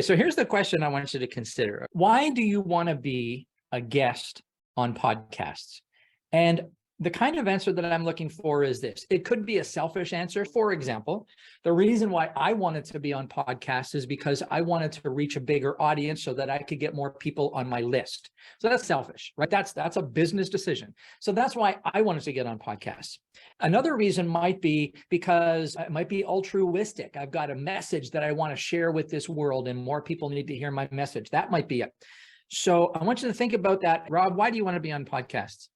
So here's the question I want you to consider. Why do you want to be a guest on podcasts? And the kind of answer that I'm looking for is this. It could be a selfish answer. For example, the reason why I wanted to be on podcasts is because I wanted to reach a bigger audience so that I could get more people on my list. So that's selfish, right? That's a business decision. So that's why I wanted to get on podcasts. Another reason might be because it might be altruistic. I've got a message that I want to share with this world and more people need to hear my message. That might be it. So I want you to think about that. Rob, why do you want to be on podcasts?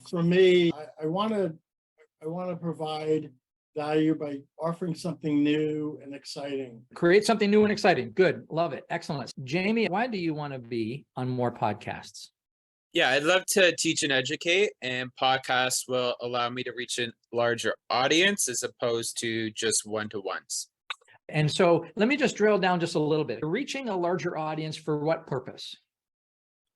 For me, I want to provide value by offering something new and exciting. Create something new and exciting. Good. Love it. Excellent. Jamie, why do you want to be on more podcasts? Yeah, I'd love to teach and educate, and podcasts will allow me to reach a larger audience as opposed to just one-to-ones. And so let me just drill down just a little bit. Reaching a larger audience for what purpose?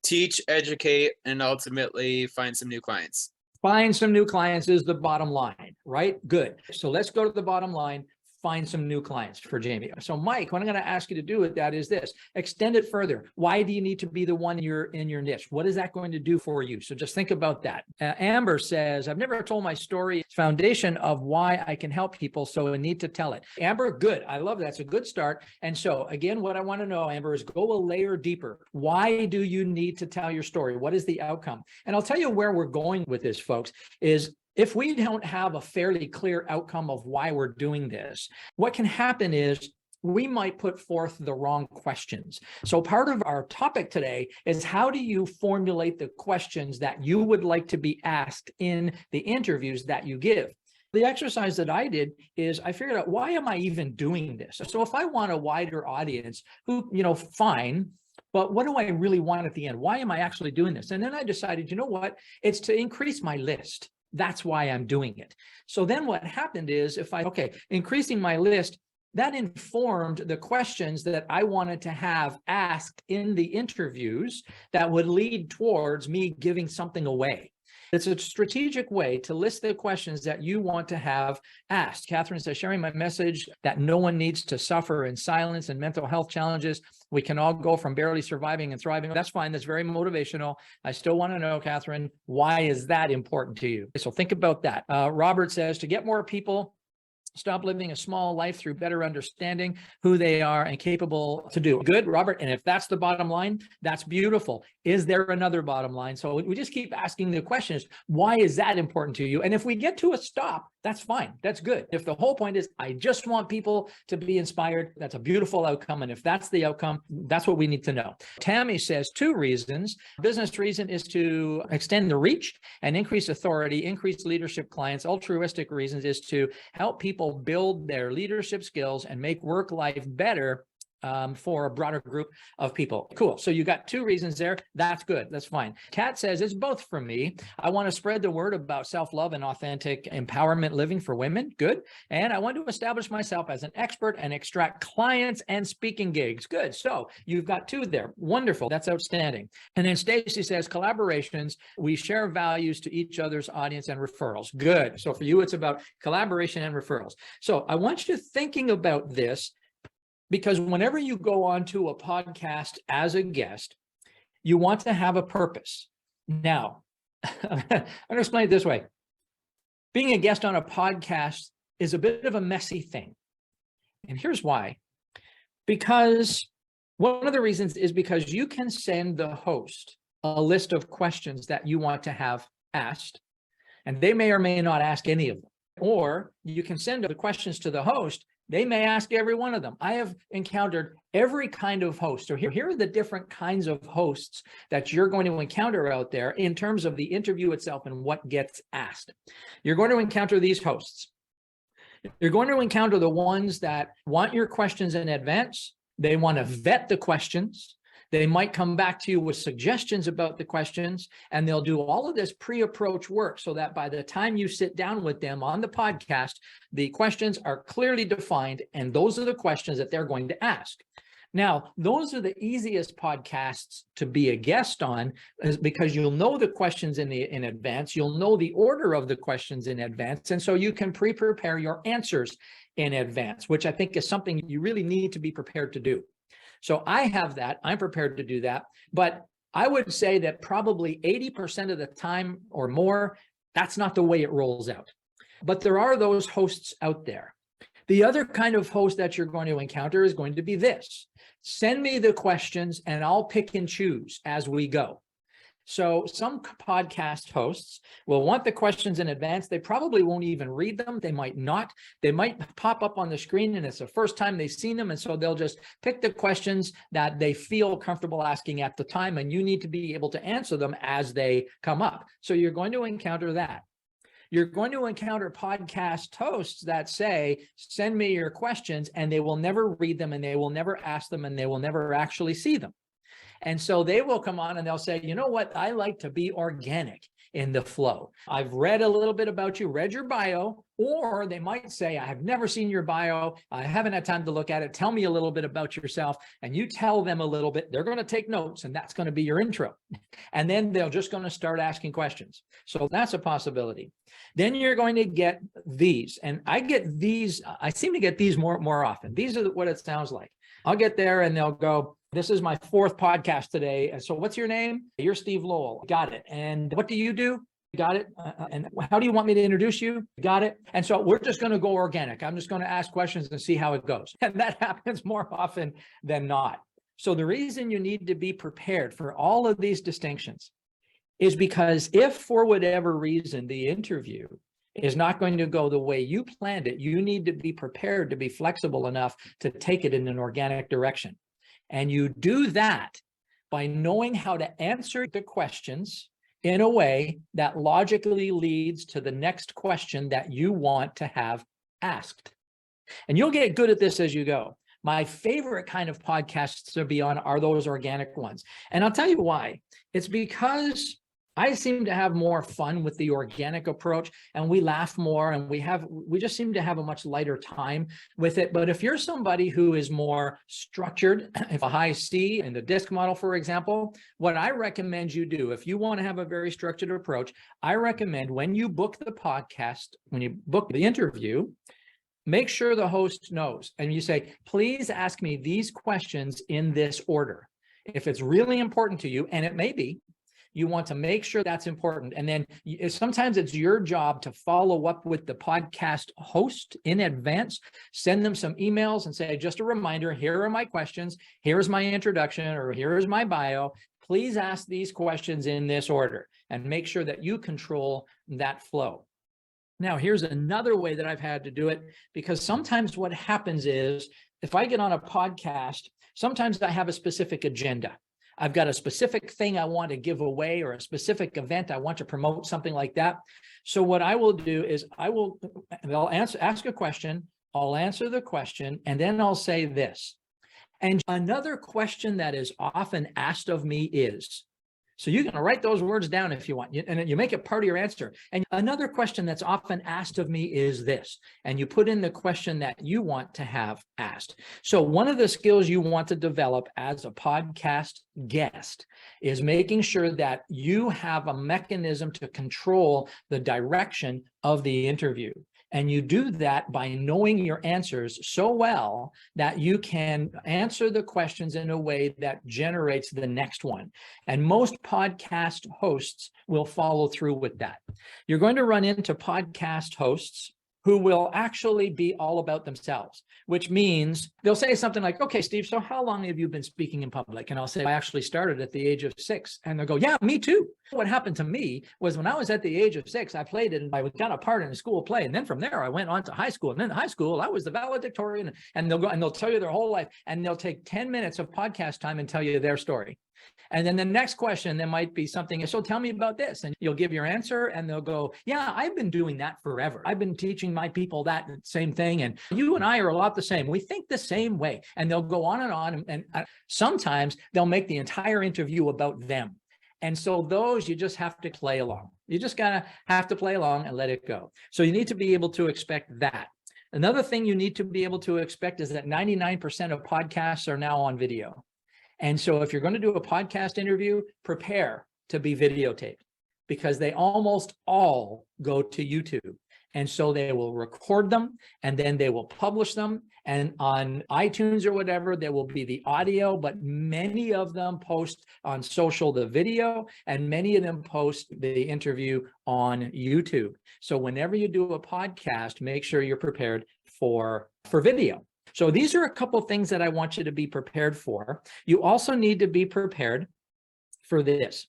Teach, educate, and ultimately find some new clients. Find some new clients is the bottom line, right? Good. So let's go to the bottom line. Find some new clients for Jamie. So Mike, what I'm going to ask you to do with that is this: extend it further. Why do you need to be the one in your niche? What is that going to do for you? So just think about that. Amber says, I've never told my story. It's foundation of why I can help people, so I need to tell it. Amber, good. I love that. It's a good start. And so again, what I want to know, Amber, is go a layer deeper. Why do you need to tell your story? What is the outcome? And I'll tell you where we're going with this, folks, is if we don't have a fairly clear outcome of why we're doing this, what can happen is we might put forth the wrong questions. So part of our topic today is, how do you formulate the questions that you would like to be asked in the interviews that you give? The exercise that I did is I figured out, why am I even doing this? So if I want a wider audience who, fine, but what do I really want at the end? Why am I actually doing this? And then I decided, you know what? It's to increase my list. That's why I'm doing it. So then what happened is, increasing my list, that informed the questions that I wanted to have asked in the interviews that would lead towards me giving something away. It's a strategic way to list the questions that you want to have asked. Catherine says, sharing my message that no one needs to suffer in silence and mental health challenges. We can all go from barely surviving and thriving. That's fine. That's very motivational. I still want to know, Catherine, why is that important to you? So think about that. Robert says, to get more people, stop living a small life through better understanding who they are and capable to do. Good, Robert. And if that's the bottom line, that's beautiful. Is there another bottom line? So we just keep asking the questions. Why is that important to you? And if we get to a stop, that's fine. That's good. If the whole point is, I just want people to be inspired, that's a beautiful outcome. And if that's the outcome, that's what we need to know. Tammy says 2 reasons. Business reason is to extend the reach and increase authority, increase leadership clients. Altruistic reasons is to help people build their leadership skills and make work life better for a broader group of people. Cool. So you got 2 reasons there. That's good. That's fine. Kat says, it's both for me. I want to spread the word about self-love and authentic empowerment living for women. Good. And I want to establish myself as an expert and extract clients and speaking gigs. Good. So you've got 2 there. Wonderful. That's outstanding. And then Stacy says, collaborations. We share values to each other's audience and referrals. Good. So for you, it's about collaboration and referrals. So I want you thinking about this, because whenever you go onto a podcast as a guest, you want to have a purpose. Now, I'm going to explain it this way. Being a guest on a podcast is a bit of a messy thing. And here's why. Because one of the reasons is because you can send the host a list of questions that you want to have asked, and they may or may not ask any of them. Or you can send the questions to the host. They may ask every one of them. I have encountered every kind of host. So here are the different kinds of hosts that you're going to encounter out there in terms of the interview itself and what gets asked. You're going to encounter these hosts. You're going to encounter the ones that want your questions in advance. They want to vet the questions. They might come back to you with suggestions about the questions, and they'll do all of this pre-approach work so that by the time you sit down with them on the podcast, the questions are clearly defined, and those are the questions that they're going to ask. Now, those are the easiest podcasts to be a guest on, because you'll know the questions in advance, you'll know the order of the questions in advance, and so you can pre-prepare your answers in advance, which I think is something you really need to be prepared to do. So I have that. I'm prepared to do that. But I would say that probably 80% of the time or more, that's not the way it rolls out. But there are those hosts out there. The other kind of host that you're going to encounter is going to be this. Send me the questions and I'll pick and choose as we go. So some podcast hosts will want the questions in advance. They probably won't even read them. They might not. They might pop up on the screen and it's the first time they've seen them. And so they'll just pick the questions that they feel comfortable asking at the time. And you need to be able to answer them as they come up. So you're going to encounter that. You're going to encounter podcast hosts that say, send me your questions, and they will never read them and they will never ask them and they will never actually see them. And so they will come on and they'll say, you know what, I like to be organic in the flow. I've read a little bit about you, read your bio, or they might say, I have never seen your bio. I haven't had time to look at it. Tell me a little bit about yourself. And you tell them a little bit. They're going to take notes and that's going to be your intro. And then they're just going to start asking questions. So that's a possibility. Then you're going to get these. And I get these. I seem to get these more often. These are what it sounds like. I'll get there and they'll go, this is my 4th podcast today. And so what's your name? You're Steve Lowell. Got it. And what do you do? Got it. And how do you want me to introduce you? Got it. And so we're just going to go organic. I'm just going to ask questions and see how it goes. And that happens more often than not. So the reason you need to be prepared for all of these distinctions is because if for whatever reason the interview is not going to go the way you planned it, you need to be prepared to be flexible enough to take it in an organic direction. And you do that by knowing how to answer the questions in a way that logically leads to the next question that you want to have asked. And you'll get good at this as you go. My favorite kind of podcasts to be on are those organic ones. And I'll tell you why. It's because I seem to have more fun with the organic approach, and we laugh more, and we just seem to have a much lighter time with it. But if you're somebody who is more structured, if a high C in the DISC model, for example, what I recommend you do, if you want to have a very structured approach, I recommend when you book the podcast, when you book the interview, make sure the host knows, and you say, please ask me these questions in this order. If it's really important to you, and it may be, you want to make sure that's important. And then sometimes it's your job to follow up with the podcast host in advance, send them some emails and say, just a reminder, here are my questions, here's my introduction, or here is my bio. Please ask these questions in this order and make sure that you control that flow. Now, here's another way that I've had to do it, because sometimes what happens is if I get on a podcast, sometimes I have a specific agenda. I've got a specific thing I want to give away or a specific event I want to promote, something like that. So what I will do is I'll ask a question, I'll answer the question, and then I'll say this. And another question that is often asked of me is, so you can write those words down if you want, and you make it part of your answer. And another question that's often asked of me is this, and you put in the question that you want to have asked. So one of the skills you want to develop as a podcast guest is making sure that you have a mechanism to control the direction of the interview. And you do that by knowing your answers so well that you can answer the questions in a way that generates the next one. And most podcast hosts will follow through with that. You're going to run into podcast hosts who will actually be all about themselves, which means they'll say something like, okay, Steve, so how long have you been speaking in public? And I'll say, I actually started at the age of 6. And they'll go, yeah, me too. What happened to me was when I was at the age of 6, I played it and I got a part in a school play. And then from there, I went on to high school. And then in high school, I was the valedictorian. And they'll go and they'll tell you their whole life. And they'll take 10 minutes of podcast time and tell you their story. And then the next question, there might be something, so tell me about this. And you'll give your answer and they'll go, yeah, I've been doing that forever. I've been teaching my people that same thing. And you and I are a lot the same. We think the same way. And they'll go on and on. And sometimes they'll make the entire interview about them. And so those, you just have to play along. You just gotta have to play along and let it go. So you need to be able to expect that. Another thing you need to be able to expect is that 99% of podcasts are now on video. And so if you're going to do a podcast interview, prepare to be videotaped because they almost all go to YouTube. And so they will record them and then they will publish them. And on iTunes or whatever, there will be the audio, but many of them post on social the video, and many of them post the interview on YouTube. So whenever you do a podcast, make sure you're prepared for video. So these are a couple of things that I want you to be prepared for. You also need to be prepared for this.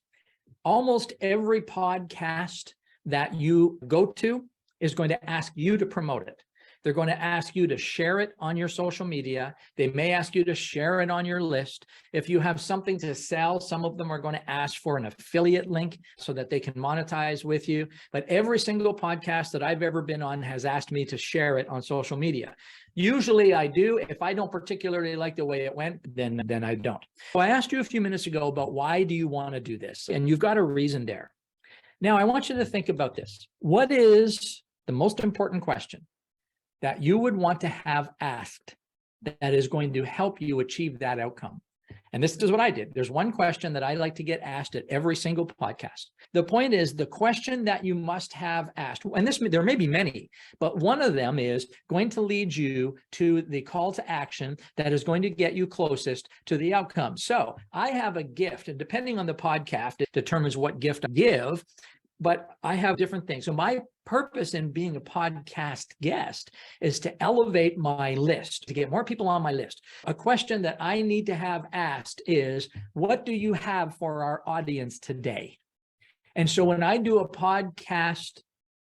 Almost every podcast that you go to is going to ask you to promote it. They're going to ask you to share it on your social media. They may ask you to share it on your list. If you have something to sell, some of them are going to ask for an affiliate link so that they can monetize with you. But every single podcast that I've ever been on has asked me to share it on social media. Usually I do. If I don't particularly like the way it went, then I don't. So I asked you a few minutes ago about why do you want to do this? And you've got a reason there. Now I want you to think about this. What is the most important question that you would want to have asked that is going to help you achieve that outcome? And this is what I did. There's one question that I like to get asked at every single podcast. The point is, the question that you must have asked, and there may be many, but one of them is going to lead you to the call to action that is going to get you closest to the outcome. So I have a gift, and depending on the podcast, it determines what gift I give, but I have different things. So my purpose in being a podcast guest is to elevate my list, to get more people on my list. A question that I need to have asked is, what do you have for our audience today? And so when I do a podcast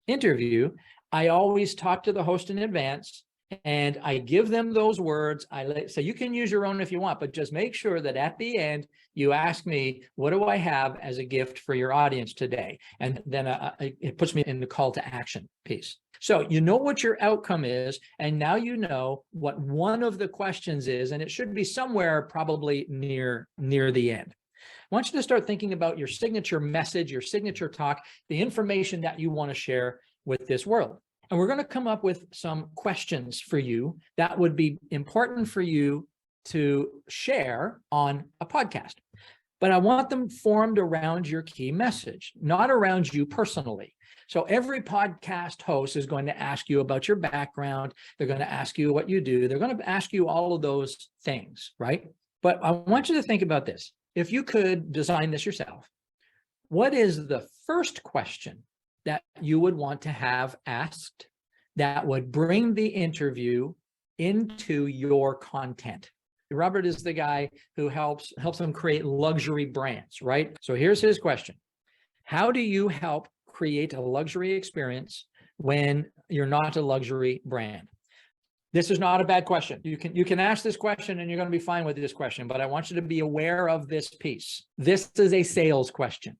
interview, I always talk to the host in advance and I give them those words. I say, you can use your own if you want, but just make sure that at the end, you ask me, what do I have as a gift for your audience today? And then it puts me in the call to action piece. So you know what your outcome is, and now you know what one of the questions is, and it should be somewhere probably near the end. I want you to start thinking about your signature message, your signature talk, the information that you want to share with this world. And we're going to come up with some questions for you that would be important for you to share on a podcast. But I want them formed around your key message, not around you personally. So every podcast host is going to ask you about your background. They're going to ask you what you do. They're going to ask you all of those things, right? But I want you to think about this. If you could design this yourself, what is the first question that you would want to have asked that would bring the interview into your content? Robert is the guy who helps them create luxury brands, right? So here's his question. How do you help create a luxury experience when you're not a luxury brand? This is not a bad question. You can ask this question and you're going to be fine with this question, but I want you to be aware of this piece. This is a sales question.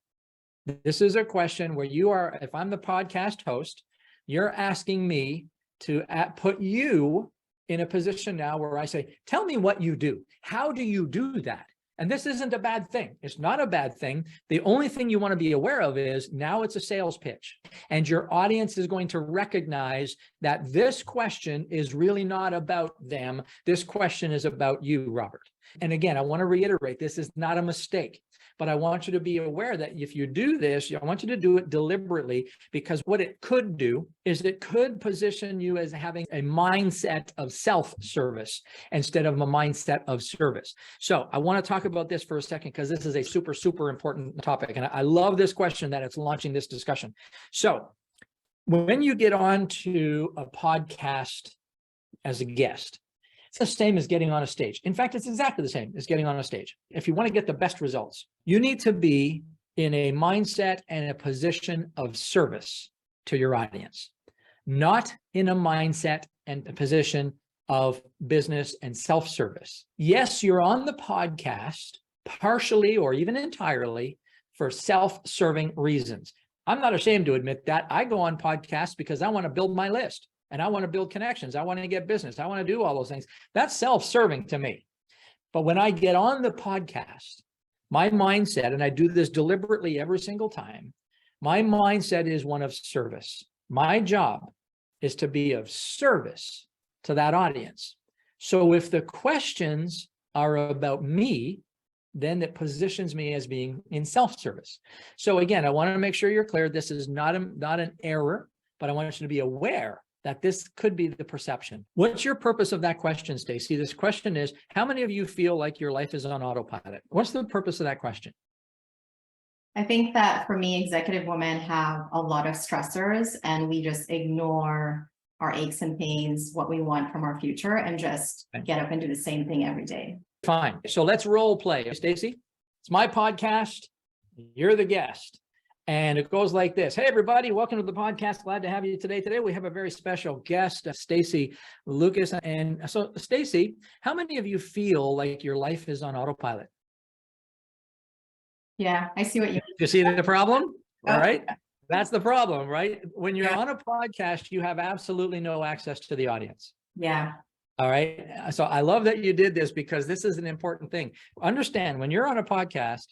This is a question where you are, if I'm the podcast host, you're asking me to put you in a position now where I say, tell me what you do. How do you do that? And this isn't a bad thing. It's not a bad thing. The only thing you want to be aware of is now it's a sales pitch, and your audience is going to recognize that this question is really not about them. This question is about you, Robert. And again, I want to reiterate, this is not a mistake. But I want you to be aware that if you do this, I want you to do it deliberately, because what it could do is it could position you as having a mindset of self-service instead of a mindset of service. So I want to talk about this for a second, because this is a super, super important topic. And I love this question that it's launching this discussion. So when you get on to a podcast as a guest, it's the same as getting on a stage. In fact, it's exactly the same as getting on a stage. If you want to get the best results, you need to be in a mindset and a position of service to your audience, not in a mindset and a position of business and self-service. Yes, you're on the podcast partially or even entirely for self-serving reasons. I'm not ashamed to admit that. I go on podcasts because I want to build my list. And I want to build connections. I want to get business. I want to do all those things. That's self-serving to me. But when I get on the podcast, my mindset, and I do this deliberately every single time, my mindset is one of service. My job is to be of service to that audience. So if the questions are about me, then it positions me as being in self-service. So again, I want to make sure you're clear. This is not an error. but I want you to be aware that this could be the perception. What's your purpose of that question, Stacy? This question is, how many of you feel like your life is on autopilot? What's the purpose of that question? I think that for me, executive women have a lot of stressors and we just ignore our aches and pains, what we want from our future, and just get up and do the same thing every day. Fine. So let's role play. Stacy, it's my podcast. You're the guest. And it goes like this. Hey, everybody, welcome to the podcast. Glad to have you today. Today, we have a very special guest, Stacy Lucas. And so, Stacy, how many of you feel like your life is on autopilot? Yeah, I see what you mean. You see the problem? All Oh. right. That's the problem, right? When you're on a podcast, you have absolutely no access to the audience. Yeah. All right. So I love that you did this because this is an important thing. Understand, when you're on a podcast,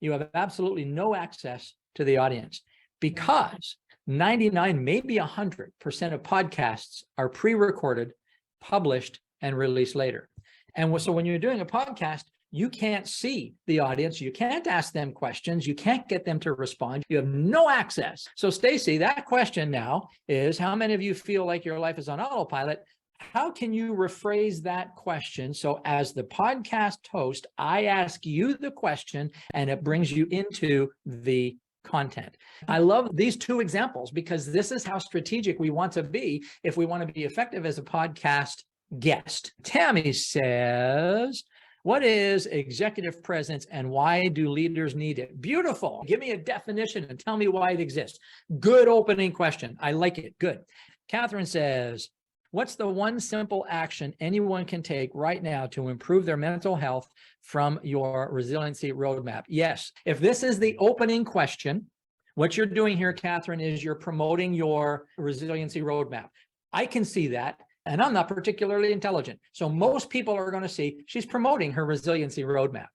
you have absolutely no access to the audience because 99, maybe 100% of podcasts are pre-recorded, published, and released later. And so when you're doing a podcast, you can't see the audience. You can't ask them questions. You can't get them to respond. You have no access. So Stacy, that question now is, how many of you feel like your life is on autopilot? How can you rephrase that question? So as the podcast host, I ask you the question and it brings you into the content. I love these two examples because this is how strategic we want to be if we want to be effective as a podcast guest. Tammy says, what is executive presence and why do leaders need it? Beautiful. Give me a definition and tell me why it exists. Good opening question. I like it. Good. Catherine says, what's the one simple action anyone can take right now to improve their mental health from your resiliency roadmap? Yes. If this is the opening question, what you're doing here, Catherine, is you're promoting your resiliency roadmap. I can see that. And I'm not particularly intelligent. So most people are going to see she's promoting her resiliency roadmap.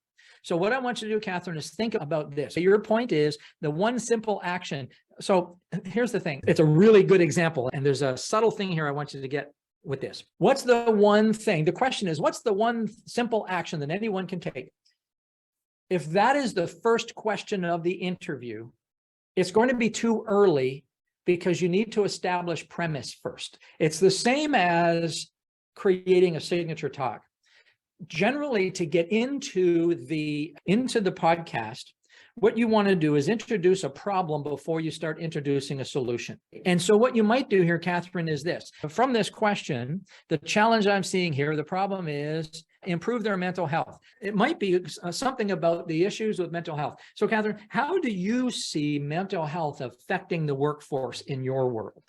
So what I want you to do, Catherine, is think about this. Your point is the one simple action. So here's the thing. It's a really good example. And there's a subtle thing here I want you to get with this. What's the one thing? The question is, what's the one simple action that anyone can take? If that is the first question of the interview, it's going to be too early because you need to establish premise first. It's the same as creating a signature talk. Generally, to get into the podcast, what you want to do is introduce a problem before you start introducing a solution. And so what you might do here, Catherine, is this. From this question, the challenge I'm seeing here, the problem is improve their mental health. It might be something about the issues with mental health. So Catherine, how do you see mental health affecting the workforce in your world?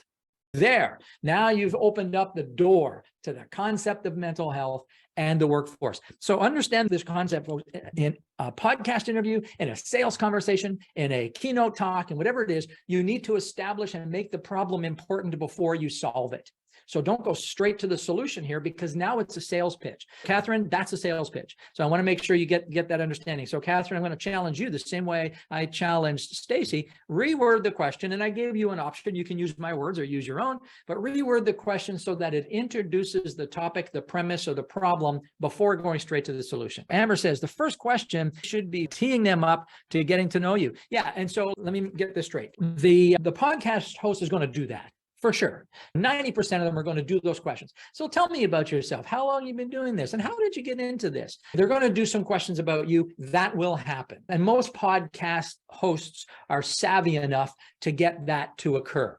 There, now you've opened up the door to the concept of mental health and the workforce. So understand this concept in a podcast interview, in a sales conversation, in a keynote talk, and whatever it is, you need to establish and make the problem important before you solve it. So don't go straight to the solution here because now it's a sales pitch. Catherine, that's a sales pitch. So I want to make sure you get that understanding. So Catherine, I'm going to challenge you the same way I challenged Stacy. Reword the question, and I gave you an option. You can use my words or use your own, but reword the question so that it introduces the topic, the premise, or the problem before going straight to the solution. Amber says the first question should be teeing them up to getting to know you. Yeah, and so let me get this straight. The podcast host is going to do that. For sure. 90% of them are going to do those questions. So tell me about yourself. How long have you been doing this? And how did you get into this? They're going to do some questions about you. That will happen. And most podcast hosts are savvy enough to get that to occur.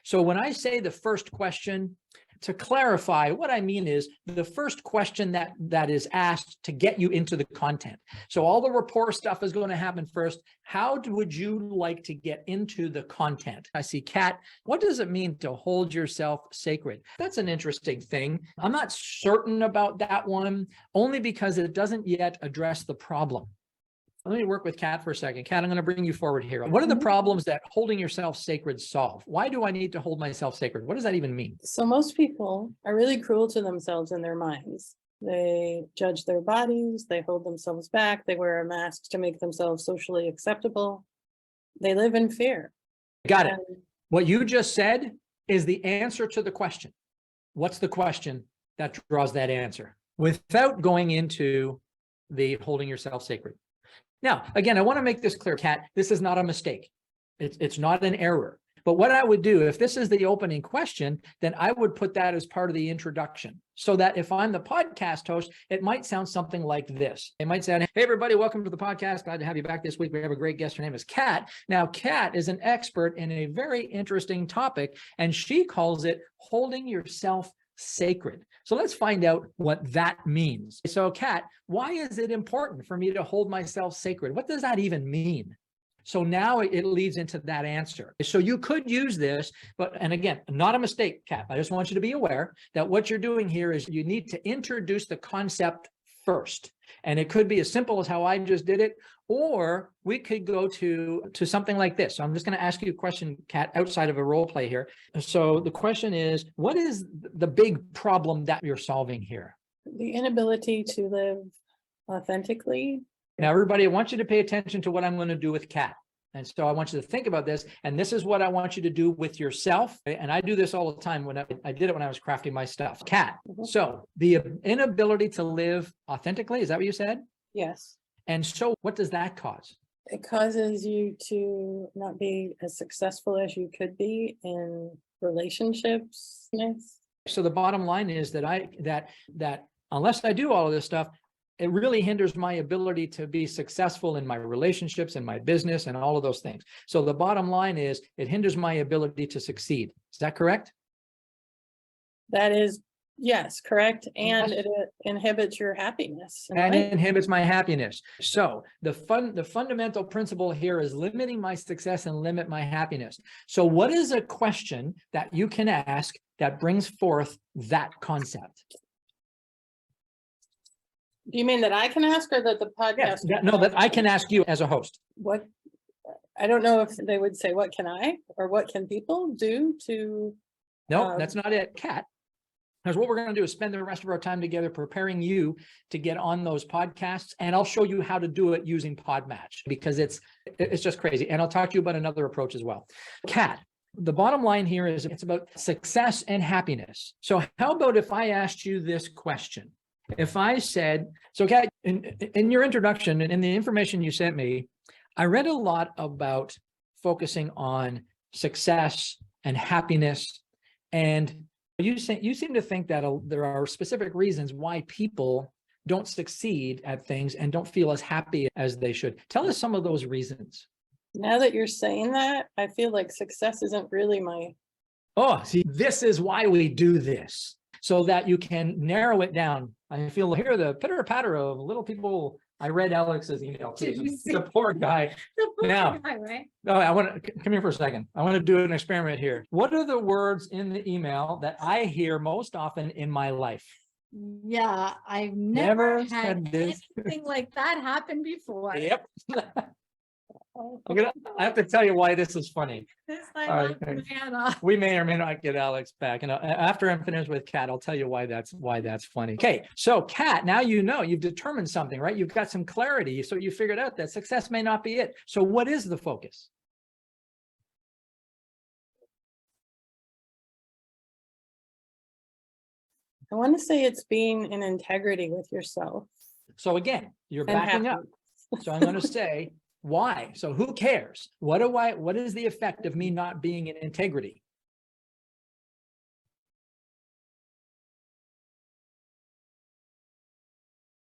So when I say the first question, to clarify, what I mean is the first question that is asked to get you into the content. So all the rapport stuff is going to happen first. How would you like to get into the content? I see Kat. What does it mean to hold yourself sacred? That's an interesting thing. I'm not certain about that one, only because it doesn't yet address the problem. Let me work with Kat for a second. Kat, I'm going to bring you forward here. What are the problems that holding yourself sacred solve? Why do I need to hold myself sacred? What does that even mean? So most people are really cruel to themselves in their minds. They judge their bodies, they hold themselves back, they wear a mask to make themselves socially acceptable. They live in fear. Got it. What you just said is the answer to the question. What's the question that draws that answer? Without going into the holding yourself sacred. Now, again, I want to make this clear, Kat, this is not a mistake. It's not an error. But what I would do, if this is the opening question, then I would put that as part of the introduction. So that if I'm the podcast host, it might sound something like this. It might sound, hey, everybody, welcome to the podcast. Glad to have you back this week. We have a great guest. Her name is Kat. Now, Kat is an expert in a very interesting topic, and she calls it holding yourself sacred. So let's find out what that means. So, Kat, why is it important for me to hold myself sacred? What does that even mean? So now it leads into that answer. So you could use this, and again, not a mistake, Kat. I just want you to be aware that what you're doing here is you need to introduce the concept first. And it could be as simple as how I just did it, or we could go to something like this. So I'm just going to ask you a question, Kat, outside of a role play here. So the question is, what is the big problem that you're solving here? The inability to live authentically. Now, everybody, I want you to pay attention to what I'm going to do with Kat. And so I want you to think about this. And this is what I want you to do with yourself. And I do this all the time when I did it when I was crafting my stuff. Kat, so the inability to live authentically, is that what you said? Yes. And so what does that cause? It causes you to not be as successful as you could be in relationships. Yes. So the bottom line is that unless I do all of this stuff, it really hinders my ability to be successful in my relationships and my business and all of those things. So the bottom line is it hinders my ability to succeed. Is that correct? That is, yes, correct. And it inhibits your happiness. And it inhibits my happiness. So the fundamental principle here is limiting my success and limit my happiness. So what is a question that you can ask that brings forth that concept? Do you mean that I can ask or that the podcast? Yes, that I can ask you as a host. What, I don't know if they would say, what can I, or what can people do to? No, that's not it, Kat. Because what we're going to do is spend the rest of our time together preparing you to get on those podcasts. And I'll show you how to do it using PodMatch because it's just crazy. And I'll talk to you about another approach as well. Kat, the bottom line here is it's about success and happiness. So how about if I asked you this question? If I said, so Kat, in your introduction and in the information you sent me, I read a lot about focusing on success and happiness. And you seem to think that there are specific reasons why people don't succeed at things and don't feel as happy as they should. Tell us some of those reasons. Now that you're saying that, I feel like success isn't really my. Oh, see, this is why we do this, so that you can narrow it down. I feel hear the pitter patter of little people. I read Alex's email too. The poor guy. Now, Right? no, I want to come here for a second. I want to do an experiment here. What are the words in the email that I hear most often in my life? Yeah, I've never had said this. anything like that happen before. Yep. I have to tell you why this is funny. This time All I'm right, thanks. Hannah. We may or may not get Alex back. And after I'm finished with Kat, I'll tell you why that's funny. Okay, so Kat, now you know you've determined something, right? You've got some clarity. So you figured out that success may not be it. So what is the focus? I want to say it's being in integrity with yourself. So again, you're And backing up. happy. So I'm going to say why. So who cares? What is the effect of me not being in integrity?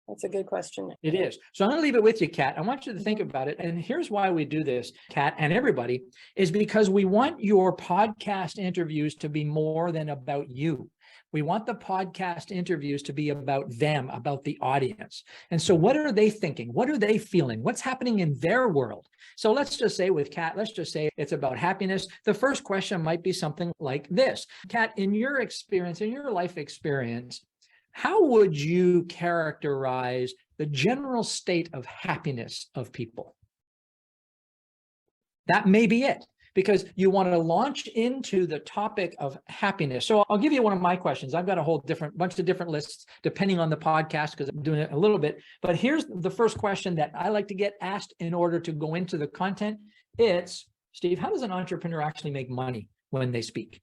That's a good question. It is. So I'm going to leave it with you, Kat. I want you to think about it. And here's why we do this, Kat, and everybody, is because we want your podcast interviews to be more than about you. We want the podcast interviews to be about them, about the audience. And so what are they thinking? What are they feeling? What's happening in their world? So let's just say with Kat, let's just say it's about happiness. The first question might be something like this. Kat, in your experience, in your life experience, how would you characterize the general state of happiness of people? That may be it, because you want to launch into the topic of happiness. So I'll give you one of my questions. I've got a whole bunch of different lists depending on the podcast because I'm doing it a little bit. But here's the first question that I like to get asked in order to go into the content. It's, Steve, how does an entrepreneur actually make money when they speak?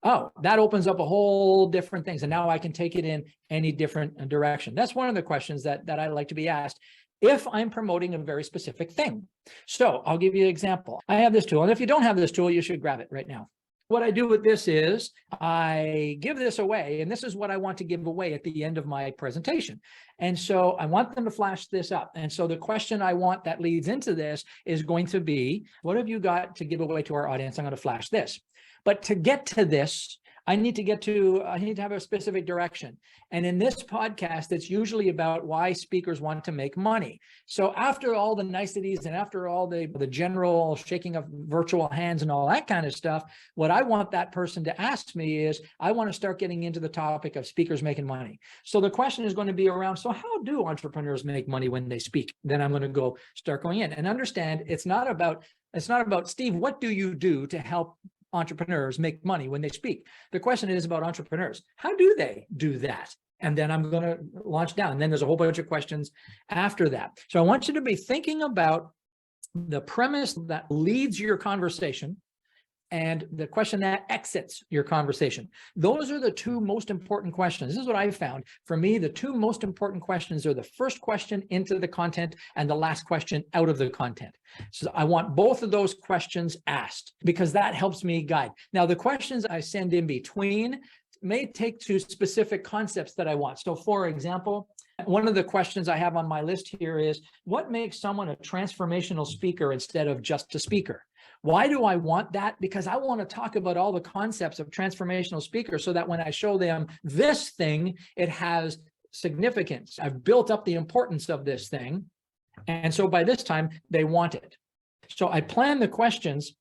Oh, that opens up a whole different things. And now I can take it in any different direction. That's one of the questions that I like to be asked. if I'm promoting a very specific thing. So I'll give you an example. I have this tool, and if you don't have this tool, you should grab it right now. What I do with this is I give this away, and this is what I want to give away at the end of my presentation. And so I want them to flash this up. And so the question I want that leads into this is going to be, what have you got to give away to our audience? I'm going to flash this. But to get to this, I need to have a specific direction. And in this podcast, it's usually about why speakers want to make money. So after all the niceties and after all the general shaking of virtual hands and all that kind of stuff, what I want that person to ask me is, I want to start getting into the topic of speakers making money. So the question is going to be around, so how do entrepreneurs make money when they speak? Then I'm going to start going in and understand it's not about, Steve, what do you do to help entrepreneurs make money when they speak? The question is about entrepreneurs. How do they do that? And then I'm going to launch down. And then there's a whole bunch of questions after that. So I want you to be thinking about the premise that leads your conversation and the question that exits your conversation. Those are the two most important questions. This is what I've found. For me, the two most important questions are the first question into the content and the last question out of the content. So I want both of those questions asked because that helps me guide. Now, the questions I send in between may take to specific concepts that I want. So for example, one of the questions I have on my list here is, what makes someone a transformational speaker instead of just a speaker? Why do I want that? Because I want to talk about all the concepts of transformational speakers so that when I show them this thing, it has significance. I've built up the importance of this thing. And so by this time, they want it. So I plan the questions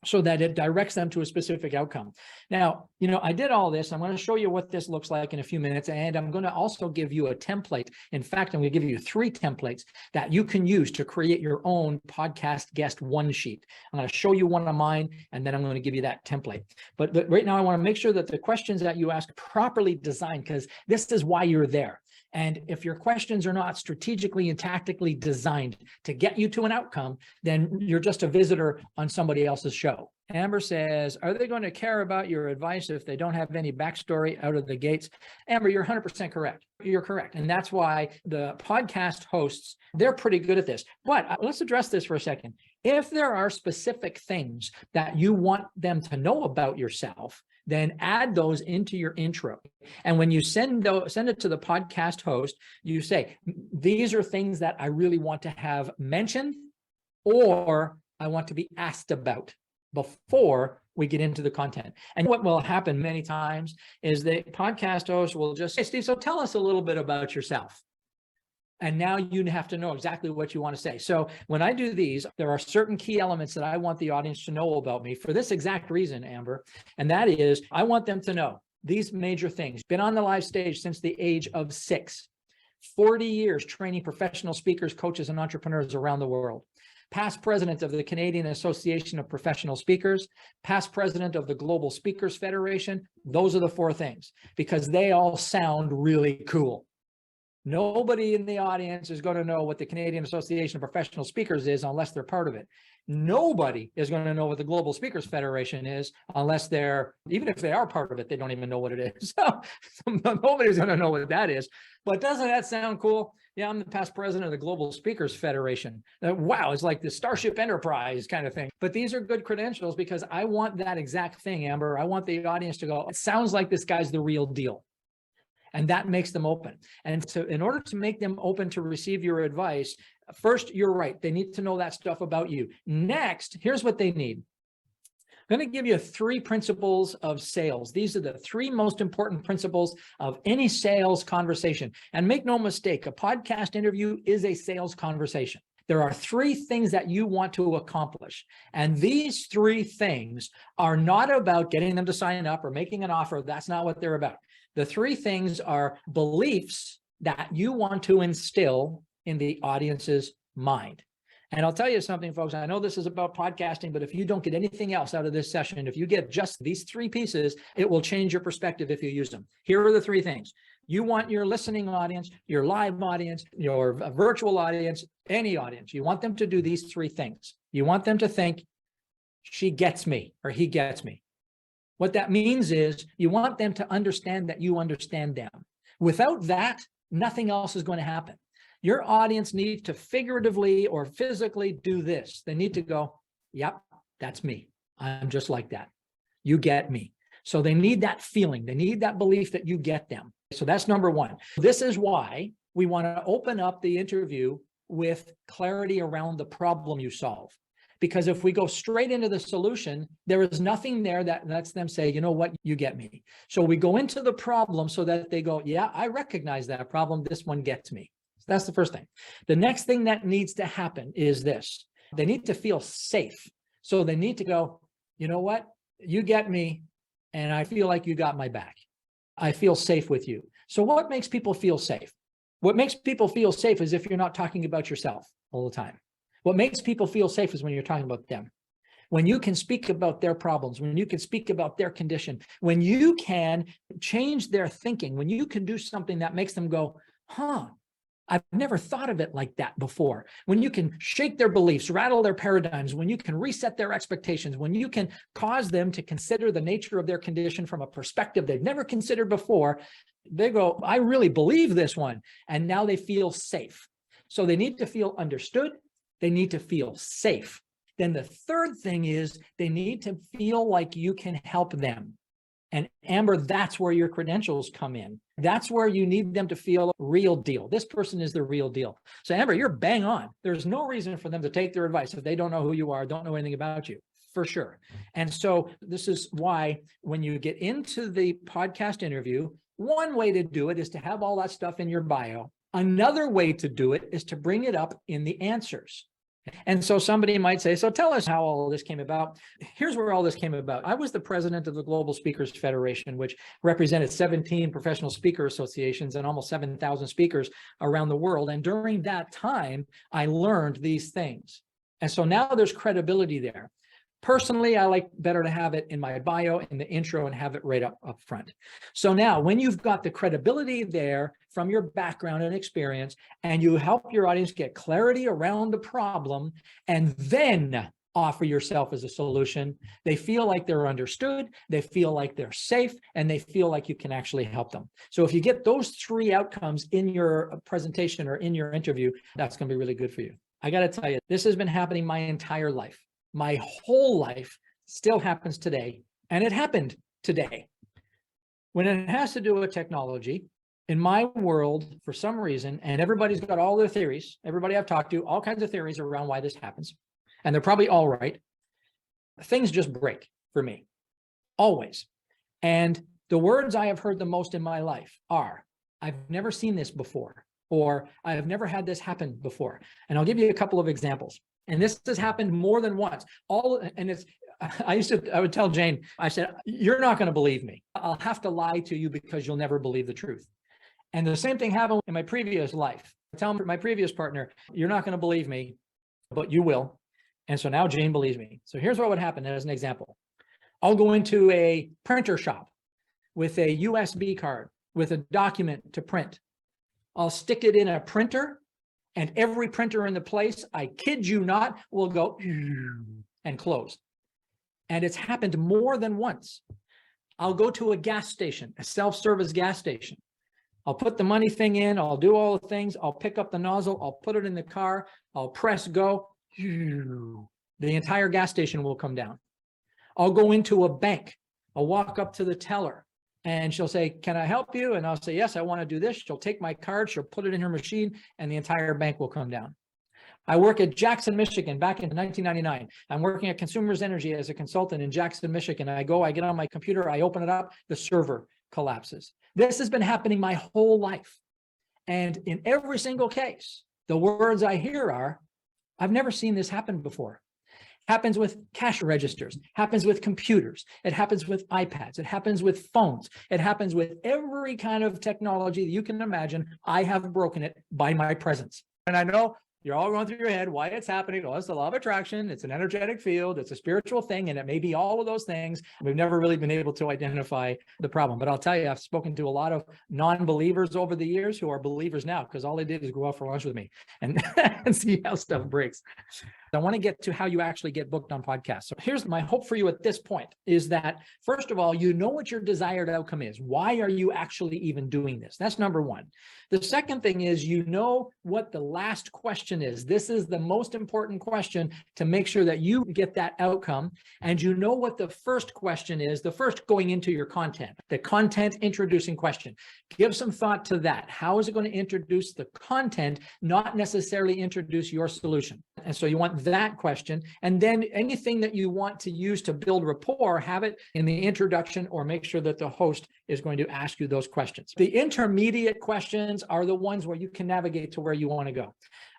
so that it directs them to a specific outcome. Now, I did all this. I'm going to show you what this looks like in a few minutes, and I'm going to also give you a template. In fact, I'm going to give you 3 templates that you can use to create your own podcast guest one sheet. I'm going to show you one of mine, and then I'm going to give you that template. But right now, I want to make sure that the questions that you ask are properly designed, because this is why you're there. And if your questions are not strategically and tactically designed to get you to an outcome, then you're just a visitor on somebody else's show. Amber says, are they going to care about your advice if they don't have any backstory out of the gates? Amber, you're 100% correct. You're correct. And that's why the podcast hosts, they're pretty good at this. But let's address this for a second. If there are specific things that you want them to know about yourself, then add those into your intro. And when you send it to the podcast host, you say, these are things that I really want to have mentioned, or I want to be asked about before we get into the content. And what will happen many times is the podcast host will just say, Steve, so tell us a little bit about yourself. And now you have to know exactly what you want to say. So when I do these, there are certain key elements that I want the audience to know about me for this exact reason, Amber. And that is, I want them to know these major things. Been on the live stage since the age of 6, 40 years training professional speakers, coaches, and entrepreneurs around the world. Past president of the Canadian Association of Professional Speakers, past president of the Global Speakers Federation. Those are the 4 things, because they all sound really cool. Nobody in the audience is going to know what the Canadian Association of Professional Speakers is unless they're part of it. Nobody is going to know what the Global Speakers Federation is unless even if they are part of it, they don't even know what it is. So nobody's going to know what that is. But doesn't that sound cool? Yeah, I'm the past president of the Global Speakers Federation. Wow, it's like the Starship Enterprise kind of thing. But these are good credentials because I want that exact thing, Amber. I want the audience to go, it sounds like this guy's the real deal. And that makes them open. And so in order to make them open to receive your advice, first, you're right. They need to know that stuff about you. Next, here's what they need. I'm going to give you 3 principles of sales. These are the 3 most important principles of any sales conversation. And make no mistake, a podcast interview is a sales conversation. There are 3 things that you want to accomplish. And these 3 things are not about getting them to sign up or making an offer. That's not what they're about. The 3 things are beliefs that you want to instill in the audience's mind. And I'll tell you something, folks, I know this is about podcasting, but if you don't get anything else out of this session, if you get just these 3 pieces, it will change your perspective if you use them. Here are the 3 things. You want your listening audience, your live audience, your virtual audience, any audience, you want them to do these 3 things. You want them to think, she gets me or he gets me. What that means is you want them to understand that you understand them. Without that, nothing else is going to happen. Your audience needs to figuratively or physically do this. They need to go, yep, that's me. I'm just like that. You get me. So they need that feeling. They need that belief that you get them. So that's number one. This is why we want to open up the interview with clarity around the problem you solve. Because if we go straight into the solution, there is nothing there that lets them say, you know what, you get me. So we go into the problem so that they go, yeah, I recognize that problem. This one gets me. So that's the first thing. The next thing that needs to happen is this. They need to feel safe. So they need to go, you know what, you get me, and I feel like you got my back. I feel safe with you. So what makes people feel safe? What makes people feel safe is if you're not talking about yourself all the time. What makes people feel safe is when you're talking about them. When you can speak about their problems, when you can speak about their condition, when you can change their thinking, when you can do something that makes them go, huh, I've never thought of it like that before. When you can shake their beliefs, rattle their paradigms, when you can reset their expectations, when you can cause them to consider the nature of their condition from a perspective they've never considered before, they go, I really believe this one. And now they feel safe. So they need to feel understood. They need to feel safe. Then the third thing is they need to feel like you can help them. And Amber, that's where your credentials come in. That's where you need them to feel real deal. This person is the real deal. So Amber, you're bang on. There's no reason for them to take their advice if they don't know who you are, don't know anything about you, for sure. And so this is why when you get into the podcast interview, one way to do it is to have all that stuff in your bio. Another way to do it is to bring it up in the answers. And so somebody might say, so tell us how all this came about. Here's where all this came about. I was the president of the Global Speakers Federation, which represented 17 professional speaker associations and almost 7,000 speakers around the world. And during that time, I learned these things. And so now there's credibility there. Personally, I like better to have it in my bio, in the intro, and have it right up front. So now when you've got the credibility there from your background and experience, and you help your audience get clarity around the problem, and then offer yourself as a solution, they feel like they're understood, they feel like they're safe, and they feel like you can actually help them. So if you get those three outcomes in your presentation or in your interview, that's going to be really good for you. I got to tell you, this has been happening my entire life. My whole life still happens today, and it happened today. When it has to do with technology, in my world, for some reason, and everybody's got all their theories, everybody I've talked to, all kinds of theories around why this happens, and they're probably all right, things just break for me, always. And the words I have heard the most in my life are, I've never seen this before, or I have never had this happen before. And I'll give you a couple of examples. And this has happened more than once. I would tell Jane, I said, you're not going to believe me. I'll have to lie to you because you'll never believe the truth. And the same thing happened in my previous life. I tell my previous partner, you're not going to believe me, but you will. And so now Jane believes me. So here's what would happen as an example. I'll go into a printer shop with a USB card with a document to print. I'll stick it in a printer, and every printer in the place, I kid you not, will go and close. And it's happened more than once. I'll go to a gas station, a self-service gas station. I'll put the money thing in, I'll do all the things, I'll pick up the nozzle, I'll put it in the car, I'll press go. The entire gas station will come down. I'll go into a bank, I'll walk up to the teller, and she'll say, can I help you? And I'll say, yes, I want to do this. She'll take my card, she'll put it in her machine, and the entire bank will come down. I work at Jackson, Michigan, back in 1999. I'm working at Consumers Energy as a consultant in Jackson, Michigan. I get on my computer, I open it up, the server collapses. This has been happening my whole life. And in every single case, the words I hear are, I've never seen this happen before. Happens with cash registers, happens with computers, it happens with iPads, it happens with phones, it happens with every kind of technology that you can imagine. I have broken it by my presence. And I know you're all going through your head why it's happening. Oh, it's the law of attraction, it's an energetic field, it's a spiritual thing, and it may be all of those things. We've never really been able to identify the problem. But I'll tell you, I've spoken to a lot of non-believers over the years who are believers now, because all they did is go out for lunch with me and, and see how stuff breaks. I want to get to how you actually get booked on podcasts. So here's my hope for you at this point is that, first of all, you know what your desired outcome is. Why are you actually even doing this? That's number one. The second thing is, you know what the last question is. This is the most important question to make sure that you get that outcome. And you know what the first question is, the first going into your content, the content introducing question. Give some thought to that. How is it going to introduce the content, not necessarily introduce your solution? And so you want that question. And then anything that you want to use to build rapport, have it in the introduction, or make sure that the host is going to ask you those questions. The intermediate questions are the ones where you can navigate to where you want to go.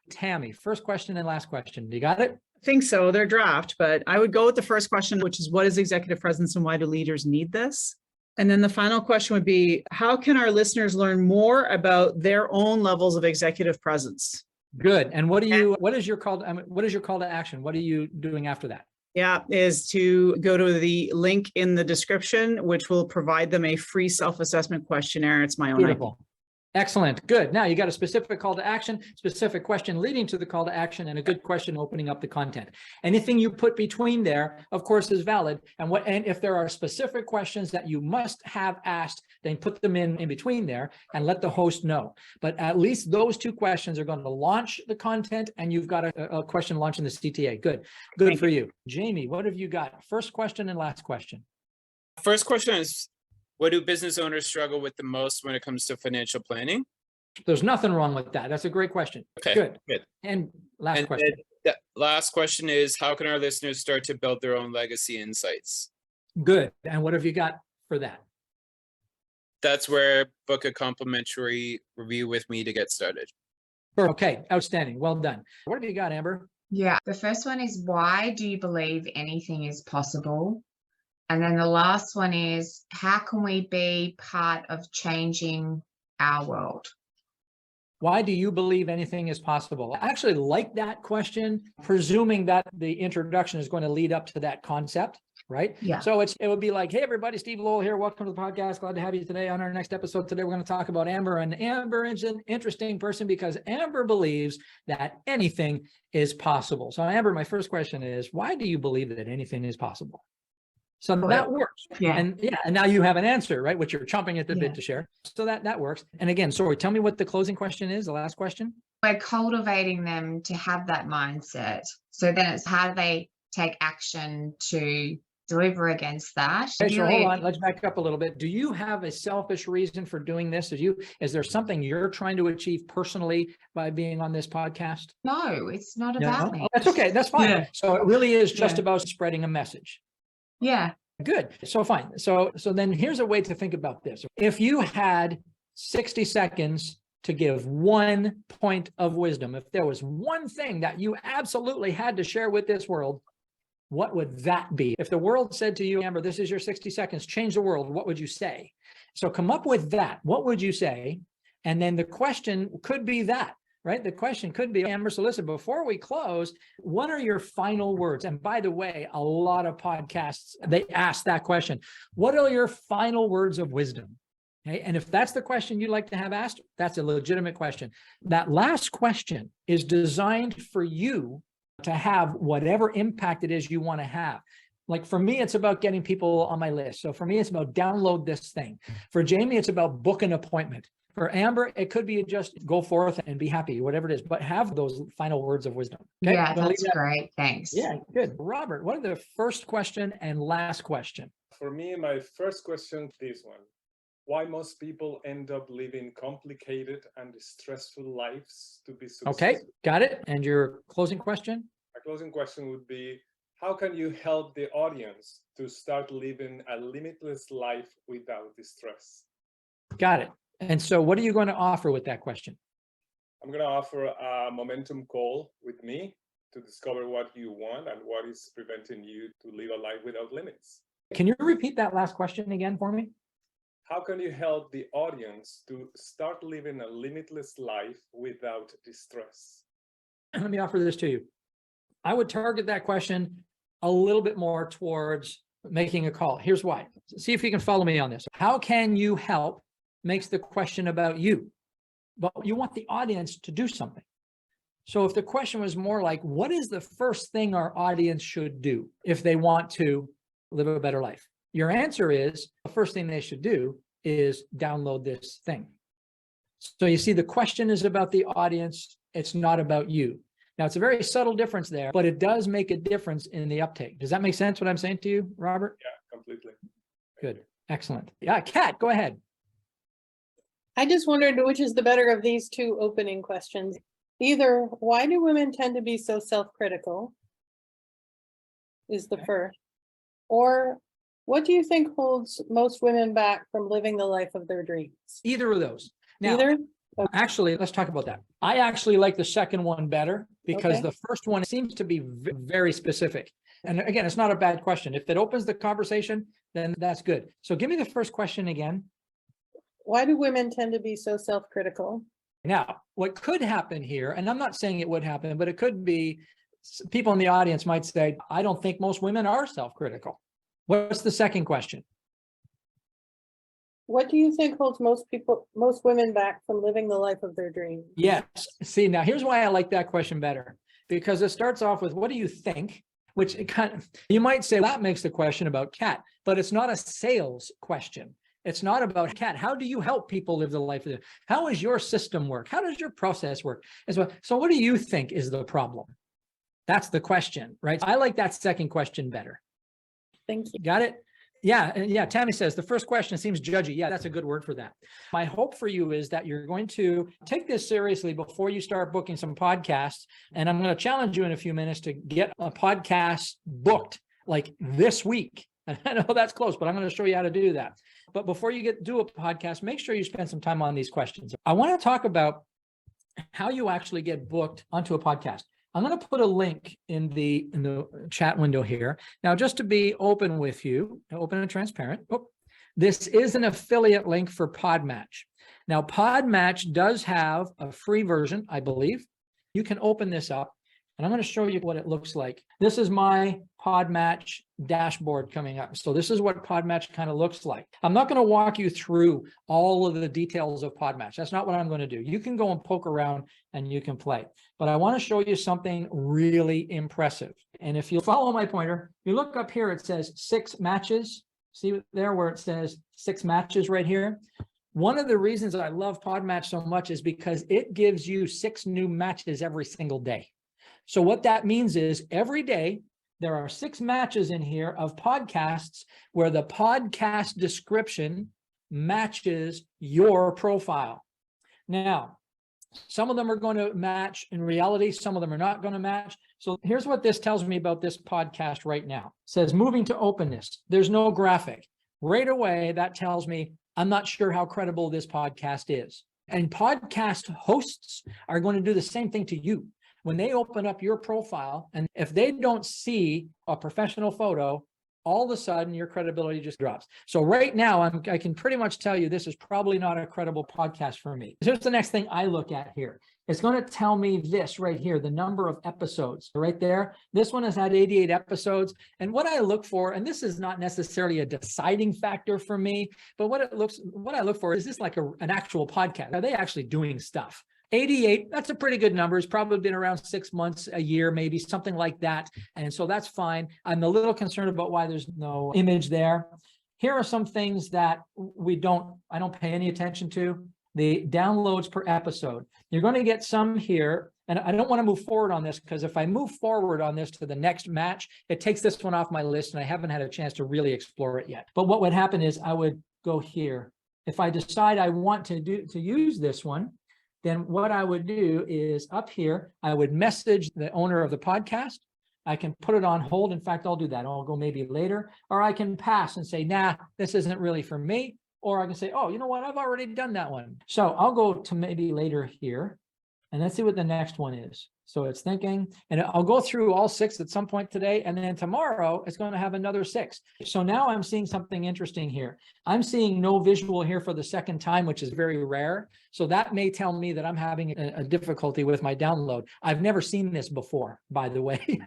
Tammy, first question and last question. You got it? I think so. They're draft, but I would go with the first question, which is, what is executive presence and why do leaders need this? And then the final question would be, how can our listeners learn more about their own levels of executive presence? Good. And what is your call to action? What are you doing after that? Yeah, is to go to the link in the description, which will provide them a free self-assessment questionnaire. It's my own idea. Beautiful. Excellent. Good. Now you got a specific call to action, specific question leading to the call to action, and a good question opening up the content. Anything you put between there, of course, is valid. And if there are specific questions that you must have asked, then put them in between there and let the host know. But at least those two questions are going to launch the content, and you've got a question launching the CTA. Good. Good Thank for you. Jamie, what have you got? First question and last question. First question is, what do business owners struggle with the most when it comes to financial planning? There's nothing wrong with that. That's a great question. Okay, Good. And last And question. the last question is, how can our listeners start to build their own legacy insights? Good. And what have you got for that? That's where book a complimentary review with me to get started. Okay. Outstanding. Well done. What have you got, Amber? Yeah, the first one is, why do you believe anything is possible? And then the last one is, how can we be part of changing our world? Why do you believe anything is possible? I actually like that question, presuming that the introduction is going to lead up to that concept, right? Yeah. So it would be like, hey, everybody, Steve Lowell here. Welcome to the podcast. Glad to have you today. On our next episode today, we're going to talk about Amber. And Amber is an interesting person because Amber believes that anything is possible. So Amber, my first question is, why do you believe that anything is possible? So that works. Yeah. And now you have an answer, right? Which you're chomping at the bit to share. So that works. And again, sorry, tell me what the closing question is, the last question. We're cultivating them to have that mindset. So then it's, how do they take action to deliver against that? Okay, so hold on, let's back up a little bit. Do you have a selfish reason for doing this? Is there something you're trying to achieve personally by being on this podcast? No, it's not about me. Oh, that's okay. That's fine. Yeah. So it really is just about spreading a message. Yeah. Good. So fine. So then here's a way to think about this. If you had 60 seconds to give 1 point of wisdom, if there was one thing that you absolutely had to share with this world, what would that be? If the world said to you, Amber, this is your 60 seconds, change the world, what would you say? So come up with that. What would you say? And then the question could be that. Right? The question could be, Amber, so listen, before we close, what are your final words? And by the way, a lot of podcasts, they ask that question. What are your final words of wisdom? Okay. And if that's the question you'd like to have asked, that's a legitimate question. That last question is designed for you to have whatever impact it is you want to have. Like for me, it's about getting people on my list. So for me, it's about download this thing. For Jamie, it's about book an appointment. For Amber, it could be just go forth and be happy, whatever it is, but have those final words of wisdom. Okay? Yeah, that's great. Thanks. Yeah, good. Robert, what are the first question and last question? For me, my first question, this one. Why most people end up living complicated and stressful lives to be successful? Okay, got it. And your closing question? My closing question would be, how can you help the audience to start living a limitless life without distress? Got it. And so what are you going to offer with that question? I'm going to offer a momentum call with me to discover what you want and what is preventing you to live a life without limits. Can you repeat that last question again for me? How can you help the audience to start living a limitless life without distress? Let me offer this to you. I would target that question a little bit more towards making a call. Here's why. See if you can follow me on this. How can you help makes the question about you, but you want the audience to do something. So if the question was more like, what is the first thing our audience should do if they want to live a better life? Your answer is the first thing they should do is download this thing. So you see, the question is about the audience. It's not about you. Now, it's a very subtle difference there, but it does make a difference in the uptake. Does that make sense what I'm saying to you, Robert? Yeah, completely. Good. Excellent. Yeah, Kat, go ahead. I just wondered which is the better of these two opening questions. Either why do women tend to be so self-critical is the first, or what do you think holds most women back from living the life of their dreams? Either of those. Now, Either? actually, let's talk about that. I actually like the second one better because Okay. the first one seems to be very specific. And again, it's not a bad question. If it opens the conversation, then that's good. So give me the first question again. Why do women tend to be so self-critical? Now, what could happen here, and I'm not saying it would happen, but it could be people in the audience might say, I don't think most women are self-critical. What's the second question? What do you think holds most women back from living the life of their dreams? Yes. See, now here's why I like that question better, because it starts off with, what do you think? Which it kind of, you might say that makes the question about Kat, but it's not a sales question. It's not about Kat. How do you help people live the life of how does your system work? How does your process work? So what do you think is the problem? That's the question, right? I like that second question better. Thank you. Got it? Yeah. Yeah. Tammy says the first question seems judgy. Yeah, that's a good word for that. My hope for you is that you're going to take this seriously before you start booking some podcasts. And I'm going to challenge you in a few minutes to get a podcast booked like this week. I know that's close, but I'm going to show you how to do that. But before you do a podcast, make sure you spend some time on these questions. I want to talk about how you actually get booked onto a podcast. I'm going to put a link in the chat window here. Now, just to be open with you, open and transparent, this is an affiliate link for PodMatch. Now, PodMatch does have a free version, I believe. You can open this up, and I'm going to show you what it looks like. This is my PodMatch dashboard coming up. So this is what PodMatch kind of looks like. I'm not going to walk you through all of the details of PodMatch. That's not what I'm going to do. You can go and poke around and you can play. But I want to show you something really impressive. And if you follow my pointer, you look up here, it says 6 matches. See there where it says 6 matches right here? One of the reasons I love PodMatch so much is because it gives you 6 new matches every single day. So what that means is every day, there are 6 matches in here of podcasts where the podcast description matches your profile. Now, some of them are going to match in reality. Some of them are not going to match. So here's what this tells me about this podcast right now. It says moving to openness. There's no graphic. Right away, that tells me I'm not sure how credible this podcast is. And podcast hosts are going to do the same thing to you. When they open up your profile, and if they don't see a professional photo, all of a sudden your credibility just drops. So right now, I can pretty much tell you this is probably not a credible podcast for me. Here's the next thing I look at here. It's going to tell me this right here, the number of episodes right there. This one has had 88 episodes. And what I look for, and this is not necessarily a deciding factor for me, but what I look for is this like an actual podcast? Are they actually doing stuff? 88, that's a pretty good number. It's probably been around 6 months, a year, maybe something like that. And so that's fine. I'm a little concerned about why there's no image there. Here are some things that I don't pay any attention to. The downloads per episode. You're going to get some here. And I don't want to move forward on this because if I move forward on this to the next match, it takes this one off my list and I haven't had a chance to really explore it yet. But what would happen is I would go here. If I decide I want to use this one, then what I would do is up here, I would message the owner of the podcast. I can put it on hold. In fact, I'll do that. I'll go maybe later, or I can pass and say, nah, this isn't really for me. Or I can say, oh, you know what? I've already done that one. So I'll go to maybe later here and let's see what the next one is. So it's thinking, and I'll go through all 6 at some point today. And then tomorrow it's going to have another 6. So now I'm seeing something interesting here. I'm seeing no visual here for the second time, which is very rare. So that may tell me that I'm having a difficulty with my download. I've never seen this before, by the way.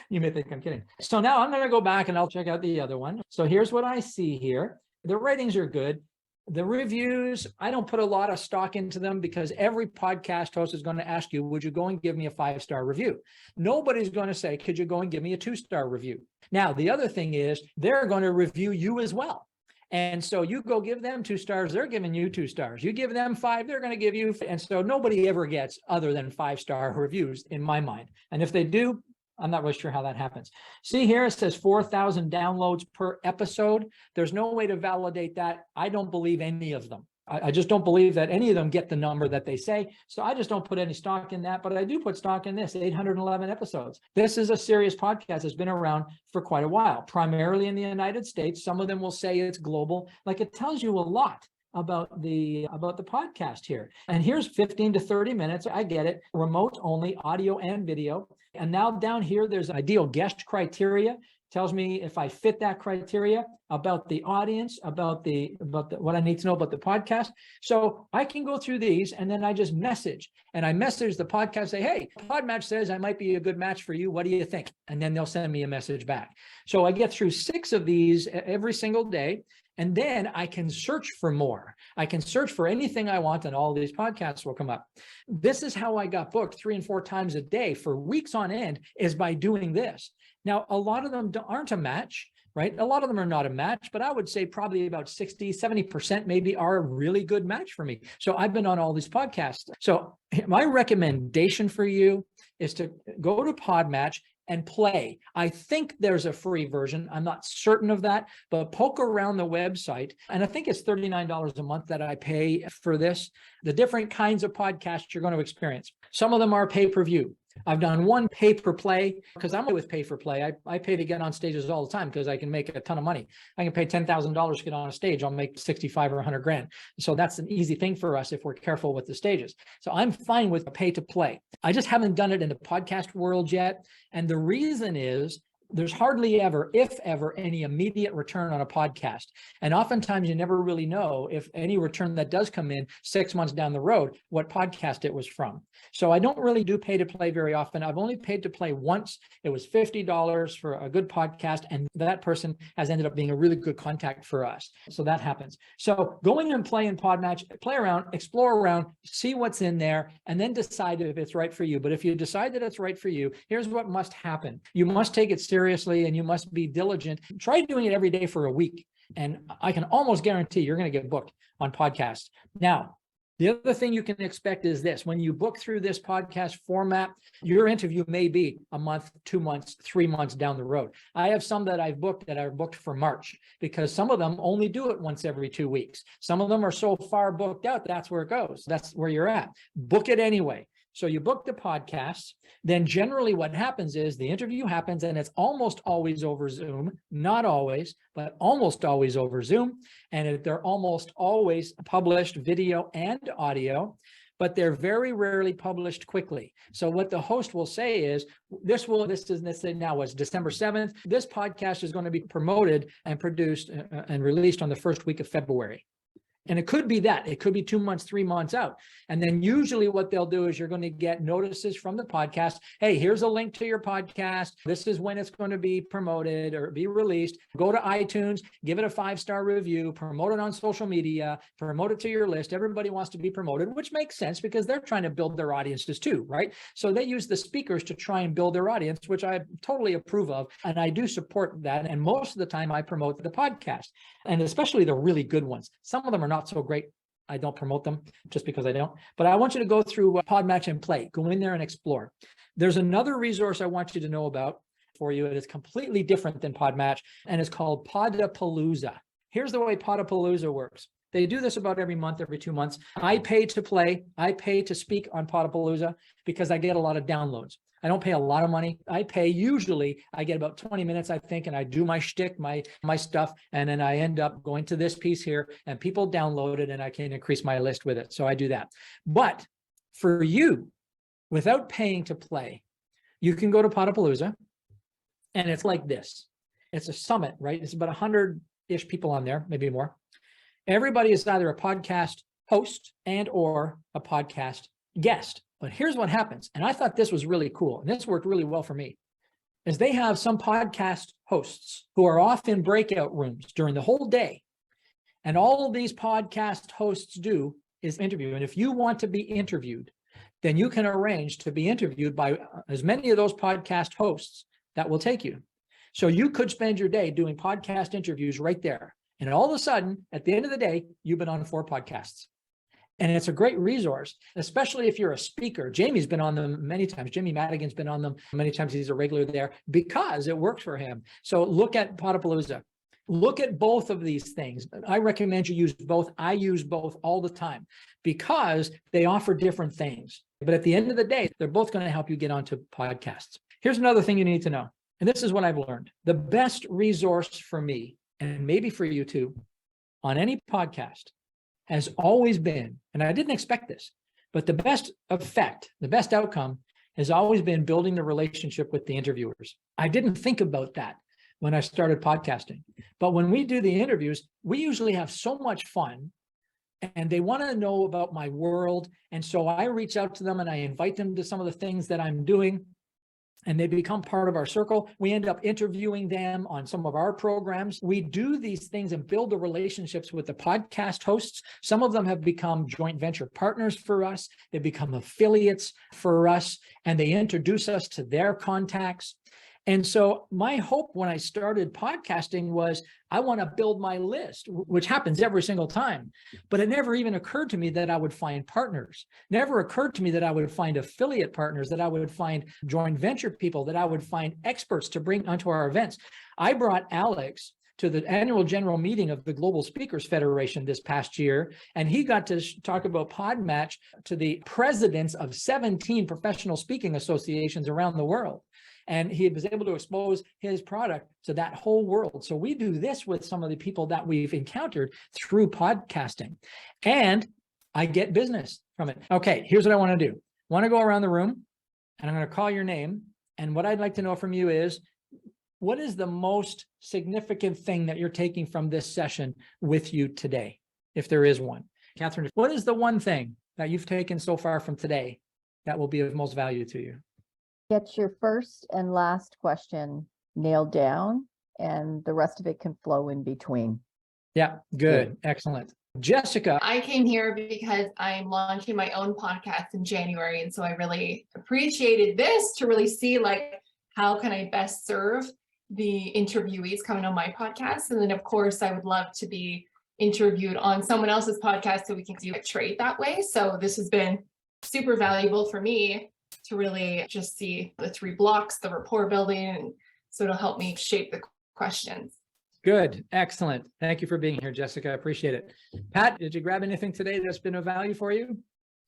You may think I'm kidding. So now I'm going to go back and I'll check out the other one. So here's what I see here. The ratings are good. The reviews, I don't put a lot of stock into them because every podcast host is going to ask you, would you go and give me a 5-star review? Nobody's going to say, could you go and give me a 2-star review? Now, the other thing is they're going to review you as well. And so you go give them 2 stars, they're giving you 2 stars. You give them 5, they're going to give you. And so nobody ever gets other than 5-star reviews in my mind. And if they do, I'm not really sure how that happens. See here, it says 4,000 downloads per episode. There's no way to validate that. I don't believe any of them. I just don't believe that any of them get the number that they say. So I just don't put any stock in that, but I do put stock in this 811 episodes. This is a serious podcast that's been around for quite a while, primarily in the United States. Some of them will say it's global. Like, it tells you a lot about the podcast here. And here's 15 to 30 minutes. I get it. Remote only, audio and video. And now down here, there's ideal guest criteria. Tells me if I fit that criteria, about the audience, about what I need to know about the podcast. So I can go through these and then I just message. And I message the podcast, say, hey, PodMatch says I might be a good match for you. What do you think? And then they'll send me a message back. So I get through 6 of these every single day. And then I can search for more. I can search for anything I want and all these podcasts will come up. This is how I got booked 3 and 4 times a day for weeks on end, is by doing this. Now, a lot of them aren't a match, right? A lot of them are not a match, but I would say probably about 60, 70% maybe are a really good match for me. So I've been on all these podcasts. So my recommendation for you is to go to PodMatch and play. I think there's a free version. I'm not certain of that, but poke around the website. And I think it's $39 a month that I pay for this. The different kinds of podcasts you're going to experience. Some of them are pay-per-view. I've done one pay-per-play because I'm with pay-for-play. I pay to get on stages all the time because I can make a ton of money. I can pay $10,000 to get on a stage. I'll make 65 or 100 grand. So that's an easy thing for us if we're careful with the stages. So I'm fine with pay-to-play. I just haven't done it in the podcast world yet. And the reason is there's hardly ever, if ever, any immediate return on a podcast. And oftentimes you never really know if any return that does come in 6 months down the road, what podcast it was from. So I don't really do pay to play very often. I've only paid to play once. It was $50 for a good podcast. And that person has ended up being a really good contact for us. So that happens. So go in and play in PodMatch, play around, explore around, see what's in there, and then decide if it's right for you. But if you decide that it's right for you, here's what must happen. You must take it seriously and you must be diligent. Try doing it every day for a week. And I can almost guarantee you're going to get booked on podcasts. Now, the other thing you can expect is this: when you book through this podcast format, your interview may be a month, 2 months, 3 months down the road. I have some that I've booked that are booked for March because some of them only do it once every 2 weeks. Some of them are so far booked out, that's where it goes. That's where you're at. Book it anyway. So you book the podcast, then generally what happens is the interview happens and it's almost always over Zoom, not always, but almost always over Zoom. And they're almost always published video and audio, but they're very rarely published quickly. So what the host will say is, this now was December 7th. This podcast is going to be promoted and produced and released on the first week of February. And it could be that. It could be 2 months, 3 months out. And then usually what they'll do is you're going to get notices from the podcast. Hey, here's a link to your podcast. This is when it's going to be promoted or be released. Go to iTunes, give it a 5-star review, promote it on social media, promote it to your list. Everybody wants to be promoted, which makes sense because they're trying to build their audiences too, right? So they use the speakers to try and build their audience, which I totally approve of. And I do support that. And most of the time I promote the podcast, and especially the really good ones. Some of them are not so great. I don't promote them just because I don't. But I want you to go through PodMatch and play. Go in there and explore. There's another resource I want you to know about for you. It is completely different than PodMatch, and it's called Podapalooza. Here's the way Podapalooza works. They do this about every month, every 2 months. I pay to play. I pay to speak on Podapalooza because I get a lot of downloads. I don't pay a lot of money. I pay usually, I get about 20 minutes, I think, and I do my shtick, my stuff, and then I end up going to this piece here and people download it and I can increase my list with it. So I do that. But for you, without paying to play, you can go to Podapalooza and it's like this. It's a summit, right? It's about 100-ish people on there, maybe more. Everybody is either a podcast host and or a podcast guest. But here's what happens, and I thought this was really cool, and this worked really well for me, is they have some podcast hosts who are off in breakout rooms during the whole day, And all these podcast hosts do is interview. And if you want to be interviewed, then you can arrange to be interviewed by as many of those podcast hosts that will take you. So you could spend your day doing podcast interviews right there. And all of a sudden, at the end of the day, you've been on 4 podcasts. And it's a great resource, especially if you're a speaker. Jamie's been on them many times. Jamie Madigan's been on them many times. He's a regular there because it works for him. So look at Podapalooza. Look at both of these things. I recommend you use both. I use both all the time because they offer different things. But at the end of the day, they're both going to help you get onto podcasts. Here's another thing you need to know. And this is what I've learned. The best resource for me, and maybe for you too, on any podcast has always been, and I didn't expect this, but the best effect, the best outcome has always been building the relationship with the interviewers. I didn't think about that when I started podcasting. But when we do the interviews, we usually have so much fun and they want to know about my world. And so I reach out to them and I invite them to some of the things that I'm doing and they become part of our circle. We end up interviewing them on some of our programs. We do these things and build the relationships with the podcast hosts. Some of them have become joint venture partners for us. They become affiliates for us, and they introduce us to their contacts. And so my hope when I started podcasting was I want to build my list, which happens every single time. But it never even occurred to me that I would find partners. Never occurred to me that I would find affiliate partners, that I would find joint venture people, that I would find experts to bring onto our events. I brought Alex to the annual general meeting of the Global Speakers Federation this past year, and he got to talk about PodMatch to the presidents of 17 professional speaking associations around the world. And he was able to expose his product to that whole world. So we do this with some of the people that we've encountered through podcasting. And I get business from it. Okay, here's what I want to do. I want to go around the room and I'm going to call your name. And what I'd like to know from you is, what is the most significant thing that you're taking from this session with you today, if there is one? Catherine, what is the one thing that you've taken so far from today that will be of most value to you? Get your first and last question nailed down, and the rest of it can flow in between. Yeah, good. Excellent. Jessica. I came here because I'm launching my own podcast in January. And so I really appreciated this to really see like, how can I best serve the interviewees coming on my podcast? And then of course, I would love to be interviewed on someone else's podcast so we can do a trade that way. So this has been super valuable for me to really just see the 3 blocks, the rapport building, and so it'll help me shape the questions. Good. Excellent. Thank you for being here, Jessica. I appreciate it. Pat, did you grab anything today that's been of value for you?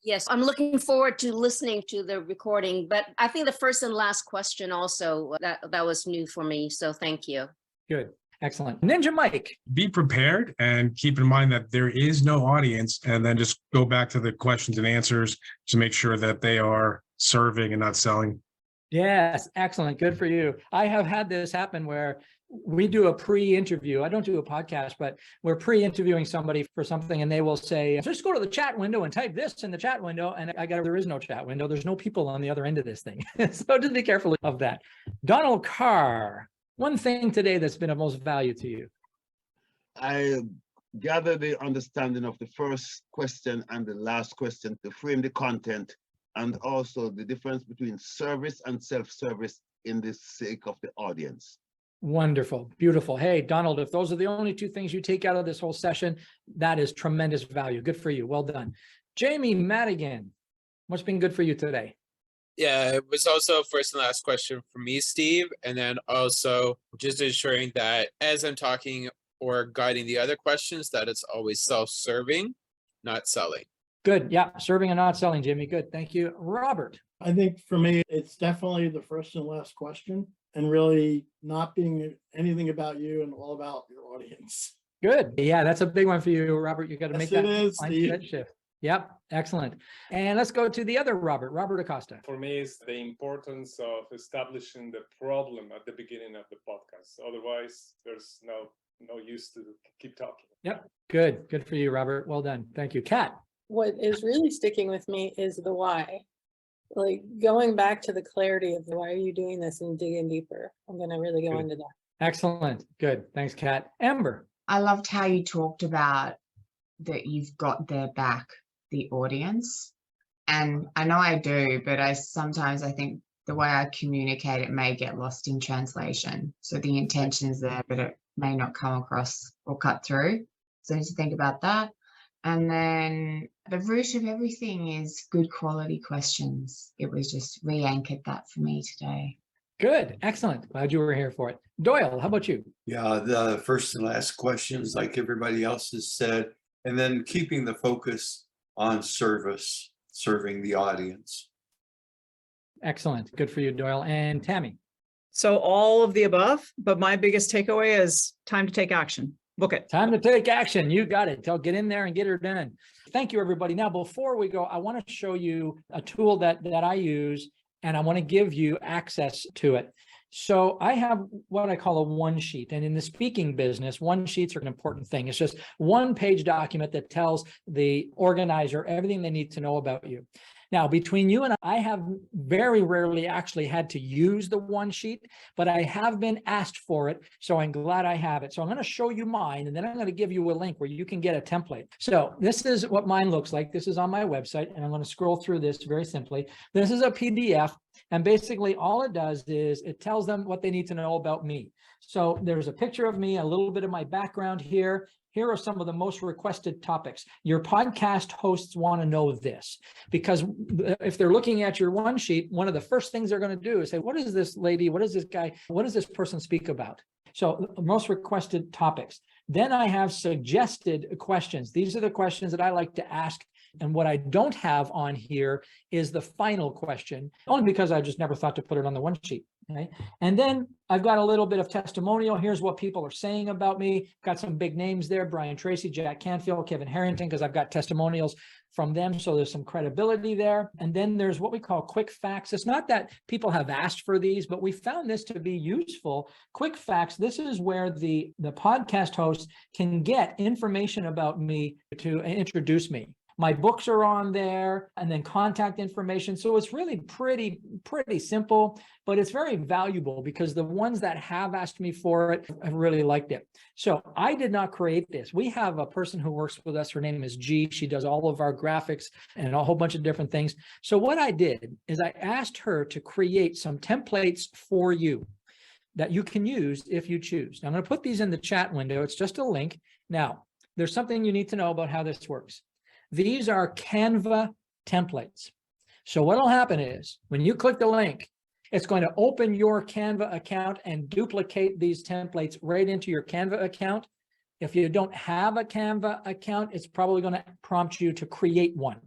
Yes, I'm looking forward to listening to the recording, but I think the first and last question also, that was new for me. So thank you. Good. Excellent. Ninja Mike. Be prepared and keep in mind that there is no audience, and then just go back to the questions and answers to make sure that they are serving and not selling. Yes. Excellent. Good for you. I have had this happen where we do a pre-interview. I don't do a podcast, but we're pre-interviewing somebody for something and they will say, just go to the chat window and type this in the chat window. And there is no chat window. There's no people on the other end of this thing. So just be careful of that. Donald Carr, one thing today that's been of most value to you. I gather the understanding of the first question and the last question to frame the content, and also the difference between service and self-service in the sake of the audience. Wonderful. Beautiful. Hey, Donald, if those are the only 2 things you take out of this whole session, that is tremendous value. Good for you. Well done. Jamie Madigan, what's been good for you today? Yeah, it was also first and last question for me, Steve. And then also just ensuring that as I'm talking or guiding the other questions, that it's always self-serving, not selling. Good. Yeah. Serving and not selling, Jimmy. Good. Thank you. Robert. I think for me, it's definitely the first and last question, and really not being anything about you and all about your audience. Good. Yeah, that's a big one for you, Robert. You got to make that mindset Steve. shift. Yep. Excellent. And let's go to the other Robert Acosta. For me, it's the importance of establishing the problem at the beginning of the podcast. Otherwise, there's no use to keep talking. Yep. Good. Good for you, Robert. Well done. Thank you. Kat. What is really sticking with me is the why. Like going back to the clarity of why are you doing this and digging deeper. I'm going to really go into that. Excellent. Good. Thanks, Kat. Amber. I loved how you talked about that you've got their back, the audience. And I know I do, but I think the way I communicate it may get lost in translation. So the intention is there, but it may not come across or cut through. So I need to think about that. And then the root of everything is good quality questions. It was just re-anchored that for me today. Good, excellent. Glad you were here for it. Doyle, how about you? Yeah, the first and last questions, like everybody else has said, and then keeping the focus on service, serving the audience. Excellent. Good for you, Doyle. And Tammy? So all of the above, but my biggest takeaway is time to take action. Book it. Time to take action. You got it. Get in there and get her done. Thank you, everybody. Now, before we go, I want to show you a tool that I use, and I want to give you access to it. So I have what I call a one sheet. And in the speaking business, one sheets are an important thing. It's just one page document that tells the organizer everything they need to know about you. Now, between you and I have very rarely actually had to use the one sheet, but I have been asked for it. So I'm glad I have it. So I'm going to show you mine, and then I'm going to give you a link where you can get a template. So this is what mine looks like. This is on my website, and I'm going to scroll through this very simply. This is a PDF. And basically all it does is it tells them what they need to know about me. So there's a picture of me, a little bit of my background here. Here are some of the most requested topics. Your podcast hosts want to know this, because if they're looking at your one sheet, one of the first things they're going to do is say, what is this lady? What is this guy? What does this person speak about? So most requested topics. Then I have suggested questions. These are the questions that I like to ask. And what I don't have on here is the final question, only because I just never thought to put it on the one sheet. Okay. And then I've got a little bit of testimonial. Here's what people are saying about me. Got some big names there: Brian Tracy, Jack Canfield, Kevin Harrington, because I've got testimonials from them. So there's some credibility there. And then there's what we call quick facts. It's not that people have asked for these, but we found this to be useful. Quick facts. This is where the podcast host can get information about me to introduce me. My books are on there, and then contact information. So it's really pretty simple, but it's very valuable because the ones that have asked me for it have really liked it. So I did not create this. We have a person who works with us. Her name is G. She does all of our graphics and a whole bunch of different things. So what I did is I asked her to create some templates for you that you can use if you choose. Now, I'm going to put these in the chat window. It's just a link. Now, there's something you need to know about how this works. These are Canva templates. So what will happen is when you click the link, it's going to open your Canva account and duplicate these templates right into your Canva account. If you don't have a Canva account, it's probably going to prompt you to create one.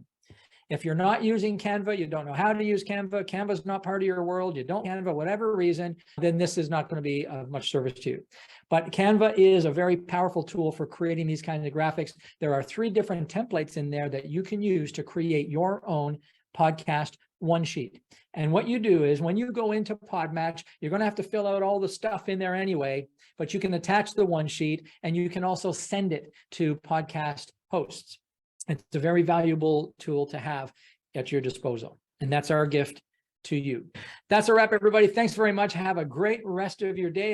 If you're not using Canva, you don't know how to use Canva, Canva's not part of your world, you don't Canva, whatever reason, then this is not going to be of much service to you. But Canva is a very powerful tool for creating these kinds of graphics. There are 3 different templates in there that you can use to create your own podcast one sheet. And what you do is when you go into PodMatch, you're going to have to fill out all the stuff in there anyway, but you can attach the one sheet and you can also send it to podcast hosts. It's a very valuable tool to have at your disposal. And that's our gift to you. That's a wrap, everybody. Thanks very much. Have a great rest of your day.